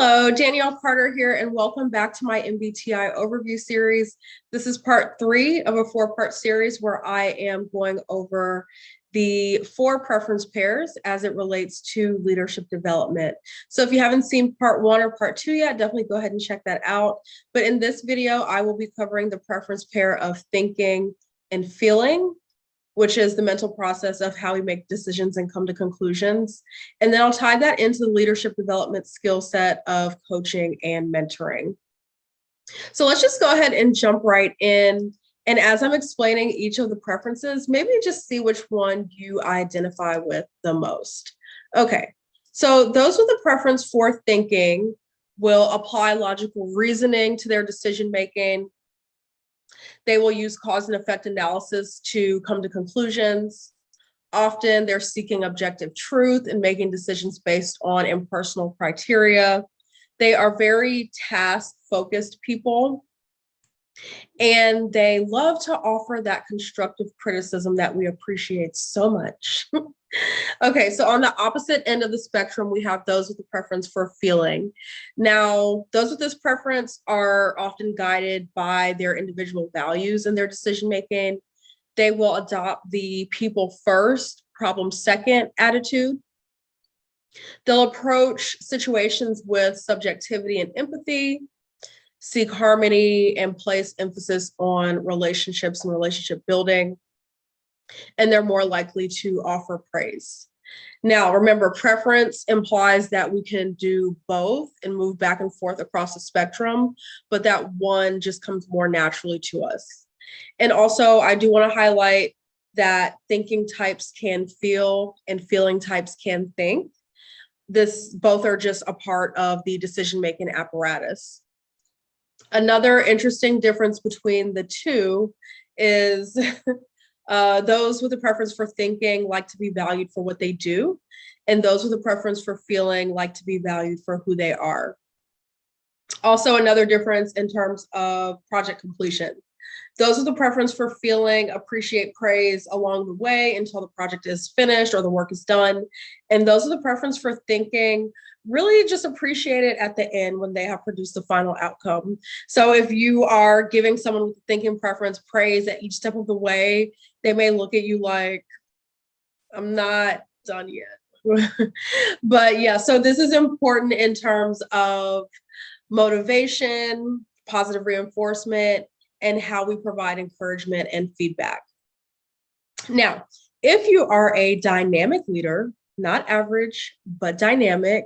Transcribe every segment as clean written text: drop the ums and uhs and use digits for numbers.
Hello, Danielle Carter here, and welcome back to my MBTI overview series. This is part 3 of a 4-part series where I am going over the 4 preference pairs as it relates to leadership development. So if you haven't seen part 1 or part 2 yet, definitely go ahead and check that out. But in this video, I will be covering the preference pair of thinking and feeling, which is the mental process of how we make decisions and come to conclusions. And then I'll tie that into the leadership development skill set of coaching and mentoring. So let's just go ahead and jump right in. And as I'm explaining each of the preferences, maybe just see which one you identify with the most. Okay, so those with a preference for thinking will apply logical reasoning to their decision making. They will use cause and effect analysis to come to conclusions. Often they're seeking objective truth and making decisions based on impersonal criteria. They are very task-focused people, and they love to offer that constructive criticism that we appreciate so much. Okay, so on the opposite end of the spectrum, we have those with a preference for feeling. Now, those with this preference are often guided by their individual values in their decision-making. They will adopt the people first, problem second attitude. They'll approach situations with subjectivity and empathy, seek harmony, and place emphasis on relationships and relationship building. And they're more likely to offer praise. Now, remember, preference implies that we can do both and move back and forth across the spectrum, but that one just comes more naturally to us. And also, I do want to highlight that thinking types can feel and feeling types can think. Both are just a part of the decision-making apparatus. Another interesting difference between the two is those with a preference for thinking like to be valued for what they do, and those with a preference for feeling like to be valued for who they are. Also, another difference in terms of project completion. Those with a preference for feeling appreciate praise along the way until the project is finished or the work is done. And those with a preference for thinking really just appreciate it at the end when they have produced the final outcome. So if you are giving someone with a thinking preference praise at each step of the way, they may look at you like, I'm not done yet. But yeah, so this is important in terms of motivation, positive reinforcement, and how we provide encouragement and feedback. Now, if you are a dynamic leader, not average, but dynamic,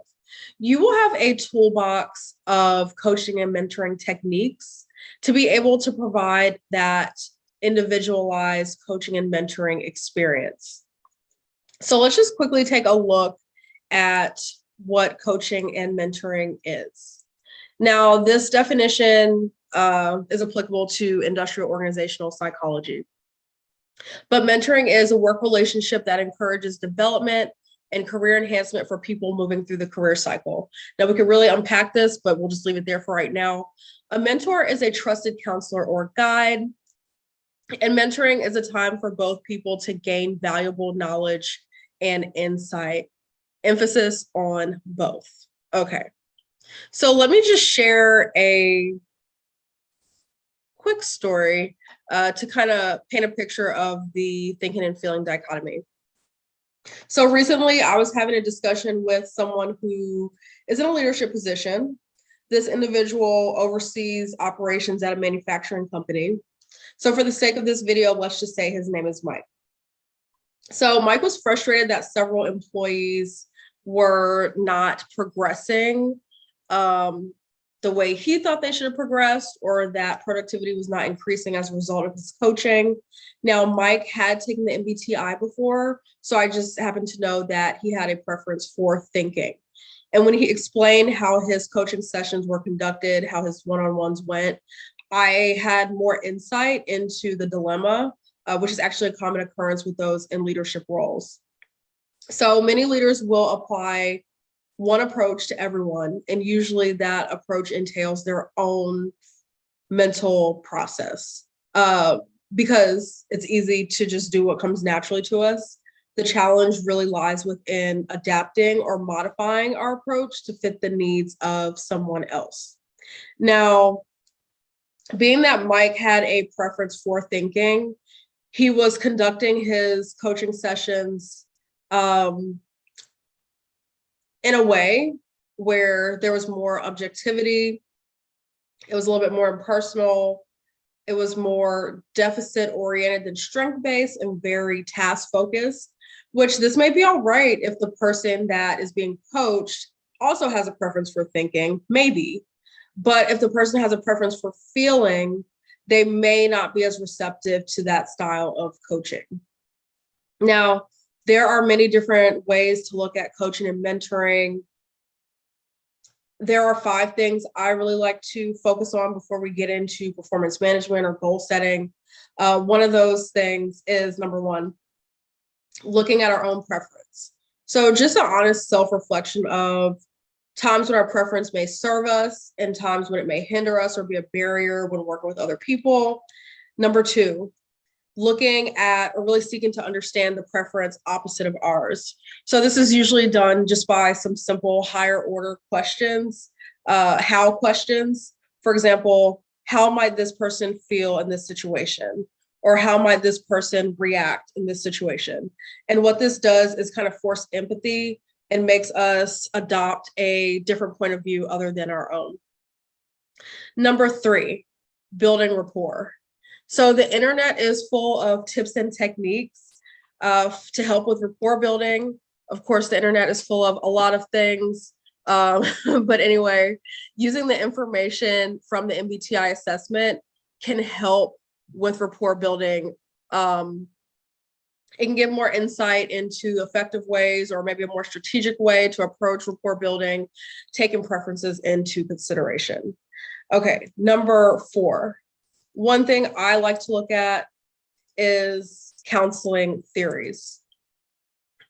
you will have a toolbox of coaching and mentoring techniques to be able to provide that individualized coaching and mentoring experience. So let's just quickly take a look at what coaching and mentoring is. Now, this definition is applicable to industrial organizational psychology. But mentoring is a work relationship that encourages development and career enhancement for people moving through the career cycle. Now, we can really unpack this, but we'll just leave it there for right now. A mentor is a trusted counselor or guide, and mentoring is a time for both people to gain valuable knowledge and insight. Emphasis on both. Okay, so let me just share a quick story to kind of paint a picture of the thinking and feeling dichotomy. So recently I was having a discussion with someone who is in a leadership position. This individual oversees operations at a manufacturing company. So for the sake of this video, let's just say his name is Mike. So Mike was frustrated that several employees were not progressing the way he thought they should have progressed, or that productivity was not increasing as a result of his coaching. Now, Mike had taken the MBTI before, so I just happened to know that he had a preference for thinking. And when he explained how his coaching sessions were conducted, how his one-on-ones went, I had more insight into the dilemma, which is actually a common occurrence with those in leadership roles. So many leaders will apply one approach to everyone, and usually that approach entails their own mental process because it's easy to just do what comes naturally to us. The challenge really lies within adapting or modifying our approach to fit the needs of someone else. Now, being that Mike had a preference for thinking, he was conducting his coaching sessions in a way where there was more objectivity. It was a little bit more impersonal. It was more deficit oriented than strength based and very task focused, which this may be all right if the person that is being coached also has a preference for thinking, maybe. But if the person has a preference for feeling, they may not be as receptive to that style of coaching. Now, there are many different ways to look at coaching and mentoring. There are 5 things I really like to focus on before we get into performance management or goal setting. One of those things is number 1, looking at our own preference. So just an honest self-reflection of times when our preference may serve us and times when it may hinder us or be a barrier when working with other people. Number 2, looking at or really seeking to understand the preference opposite of ours. So this is usually done just by some simple higher order questions, how questions. For example, how might this person feel in this situation? Or how might this person react in this situation? And what this does is kind of force empathy and makes us adopt a different point of view other than our own. Number 3, building rapport. So the internet is full of tips and techniques to help with rapport building. Of course, the internet is full of a lot of things. But anyway, using the information from the MBTI assessment can help with rapport building. It can give more insight into effective ways or maybe a more strategic way to approach rapport building, taking preferences into consideration. Okay, number 4. One thing I like to look at is counseling theories.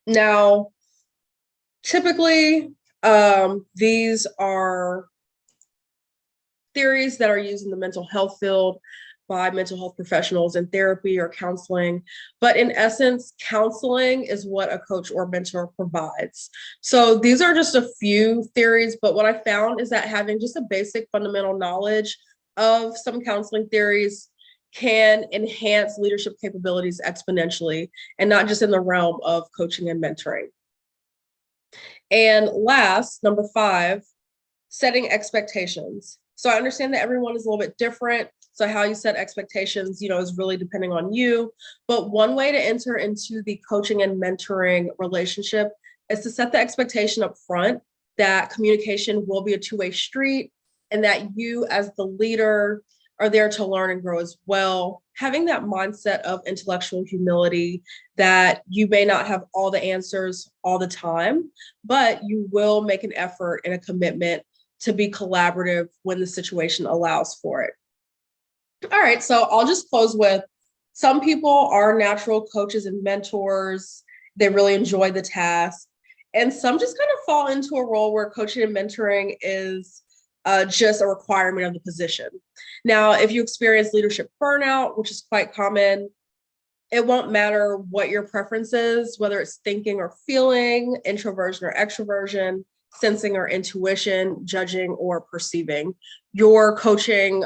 Now, typically, these are theories that are used in the mental health field by mental health professionals in therapy or counseling. But in essence, counseling is what a coach or mentor provides. So these are just a few theories, but what I found is that having just a basic fundamental knowledge of some counseling theories can enhance leadership capabilities exponentially, and not just in the realm of coaching and mentoring. And last, number 5, setting expectations. So I understand that everyone is a little bit different. So how you set expectations, is really depending on you. But one way to enter into the coaching and mentoring relationship is to set the expectation up front that communication will be a two-way street, and that you as the leader are there to learn and grow as well. Having that mindset of intellectual humility that you may not have all the answers all the time, but you will make an effort and a commitment to be collaborative when the situation allows for it. All right, so I'll just close with, some people are natural coaches and mentors. They really enjoy the task. And some just kind of fall into a role where coaching and mentoring is just a requirement of the position. Now, if you experience leadership burnout, which is quite common, it won't matter what your preference is, whether it's thinking or feeling, introversion or extroversion, sensing or intuition, judging or perceiving. Your coaching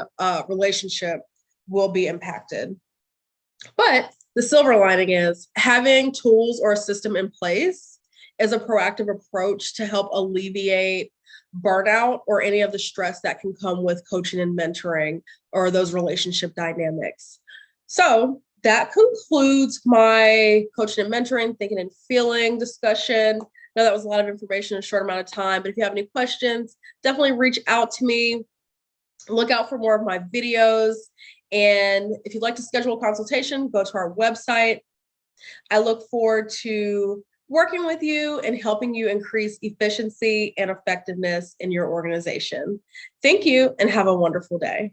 relationship will be impacted. But the silver lining is having tools or a system in place is a proactive approach to help alleviate burnout or any of the stress that can come with coaching and mentoring or those relationship dynamics. So that concludes my coaching and mentoring, thinking and feeling discussion. I know that was a lot of information in a short amount of time, but if you have any questions, definitely reach out to me. Look out for more of my videos. And if you'd like to schedule a consultation, go to our website. I look forward to working with you and helping you increase efficiency and effectiveness in your organization. Thank you and have a wonderful day.